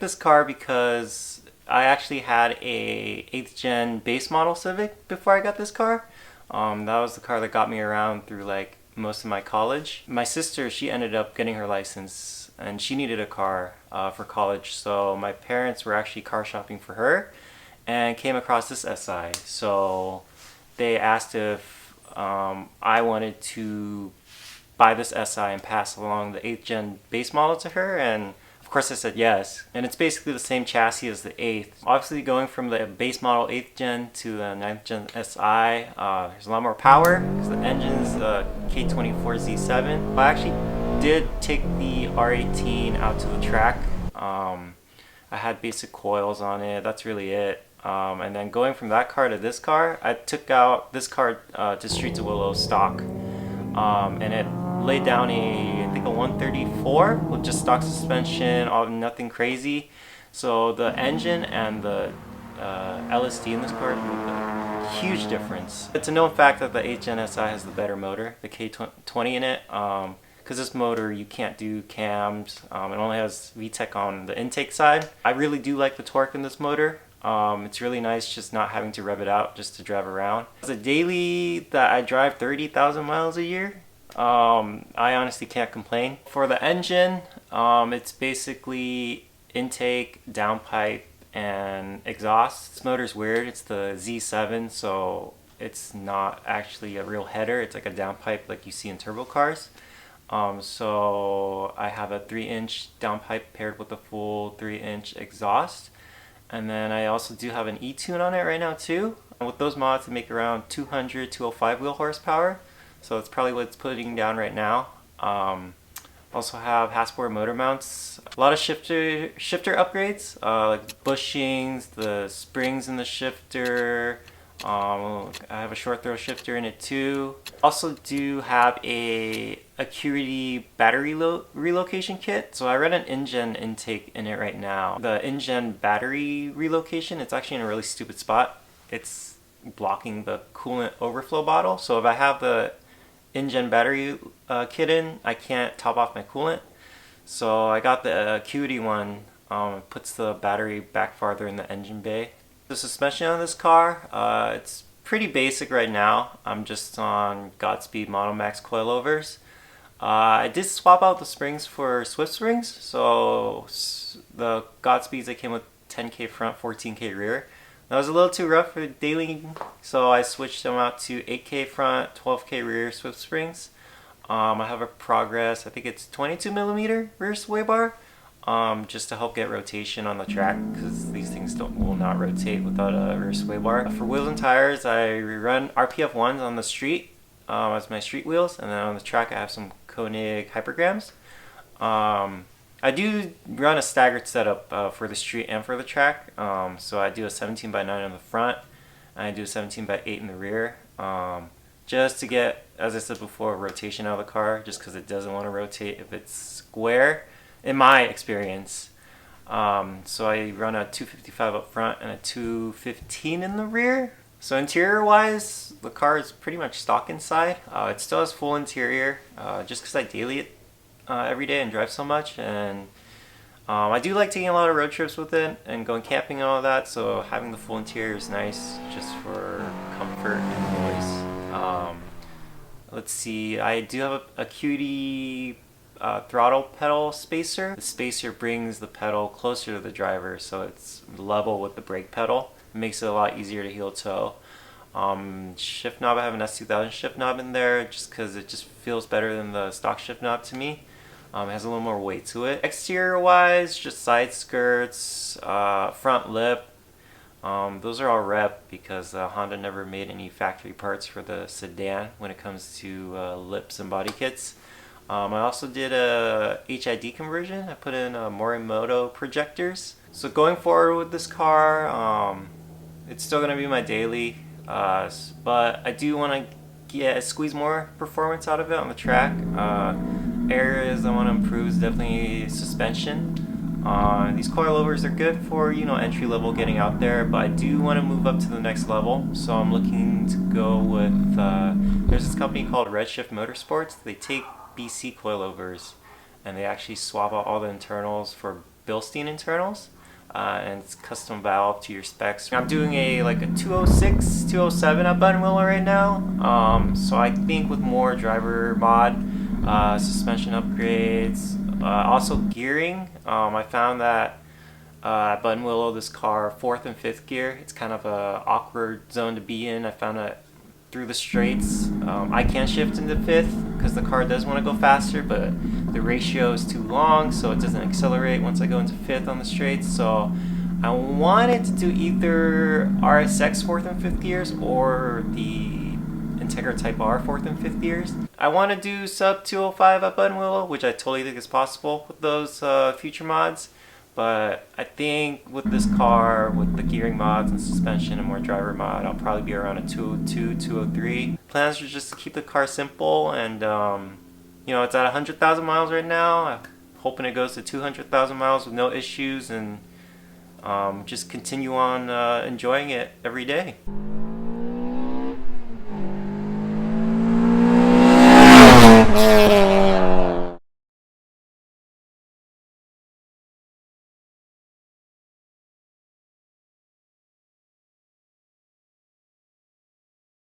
this car because I actually had a 8th gen base model Civic before I got this car. That was the car that got me around through like most of my college. My sister, she ended up getting her license and she needed a car for college, so my parents were actually car shopping for her and came across this SI. So they asked if I wanted to buy this SI and pass along the 8th gen base model to her, and of course I said yes. And it's basically the same chassis as the 8th. Obviously going from the base model 8th gen to the 9th gen SI, there's a lot more power because the engine's K24Z7. I actually did take the R18 out to the track. I had basic coils on it, that's really it. And then going from that car to this car, I took out this car to Streets of Willow stock. And it laid down I think a 134 with just stock suspension, nothing crazy. So the engine and the LSD in this car, huge difference. It's a known fact that the 8th gen SI has the better motor, the K20 in it. Because this motor, you can't do cams. It only has VTEC on the intake side. I really do like the torque in this motor. It's really nice just not having to rev it out just to drive around. As a daily that I drive 30,000 miles a year, I honestly can't complain. For the engine, it's basically intake, downpipe, and exhaust. This motor's weird. It's the Z7, so it's not actually a real header. It's like a downpipe like you see in turbo cars. So I have a 3-inch downpipe paired with a full 3-inch exhaust. And then I also do have an E-tune on it right now too. And with those mods, I make around 200, 205 wheel horsepower. So it's probably what it's putting down right now. Also have Hasbro motor mounts. A lot of shifter upgrades, like bushings, the springs in the shifter. I have a short throw shifter in it too. Also do have a Acuity battery relocation kit. So I run an InGen intake in it right now. The InGen battery relocation, it's actually in a really stupid spot. It's blocking the coolant overflow bottle. So if I have the InGen battery kit in, I can't top off my coolant. So I got the Acuity one. It puts the battery back farther in the engine bay. The suspension on this car, it's pretty basic right now. I'm just on Godspeed Model Max coilovers. I did swap out the springs for Swift springs, so the Godspeeds that came with 10K front, 14K rear. That was a little too rough for daily, so I switched them out to 8K front, 12K rear Swift springs. I have a Progress, I think it's 22mm rear sway bar, just to help get rotation on the track, because these things will not rotate without a rear sway bar. For wheels and tires, I run RPF 1s on the street as my street wheels, and then on the track I have some Koenig Hypergrams. I do run a staggered setup for the street and for the track. So I do a 17x9 on the front, and I do a 17x8 in the rear, just to get, as I said before, rotation out of the car, just because it doesn't want to rotate if it's square, in my experience. So I run a 255 up front and a 215 in the rear. So interior wise, the car is pretty much stock inside. It still has full interior, just because I daily it every day and drive so much. And I do like taking a lot of road trips with it and going camping and all that, so having the full interior is nice just for comfort and noise. Let's see, I do have a Acuity throttle pedal spacer. The spacer brings the pedal closer to the driver, so it's level with the brake pedal. It makes it a lot easier to heel toe. Shift knob, I have an S2000 shift knob in there just because it just feels better than the stock shift knob to me. It has a little more weight to it. Exterior wise, just side skirts, front lip. Those are all rep because Honda never made any factory parts for the sedan when it comes to lips and body kits. I also did a HID conversion. I put in Morimoto projectors. So going forward with this car, it's still going to be my daily, but I do want to squeeze more performance out of it on the track. Areas I want to improve is definitely suspension. These coilovers are good for, entry level getting out there, but I do want to move up to the next level. So I'm looking to go with, there's this company called Redshift Motorsports. They take BC coilovers and they actually swap out all the internals for Bilstein internals. and it's custom valve to your specs. I'm doing a 206, 207 at Buttonwillow right now. So I think with more driver mod, suspension upgrades, also gearing, I found that at Buttonwillow, this car, 4th and 5th gear, it's kind of a awkward zone to be in. I found that through the straights, I can shift into 5th because the car does want to go faster, but the ratio is too long, so it doesn't accelerate once I go into 5th on the straights. So I wanted to do either RSX 4th and 5th gears or the Integra Type R 4th and 5th gears. I want to do sub 205 at Buttonwillow, which I totally think is possible with those future mods. But I think with this car, with the gearing mods and suspension and more driver mod, I'll probably be around a 202, 203. Plans are just to keep the car simple, and you know, it's at 100,000 miles right now. I'm hoping it goes to 200,000 miles with no issues, and just continue on enjoying it every day.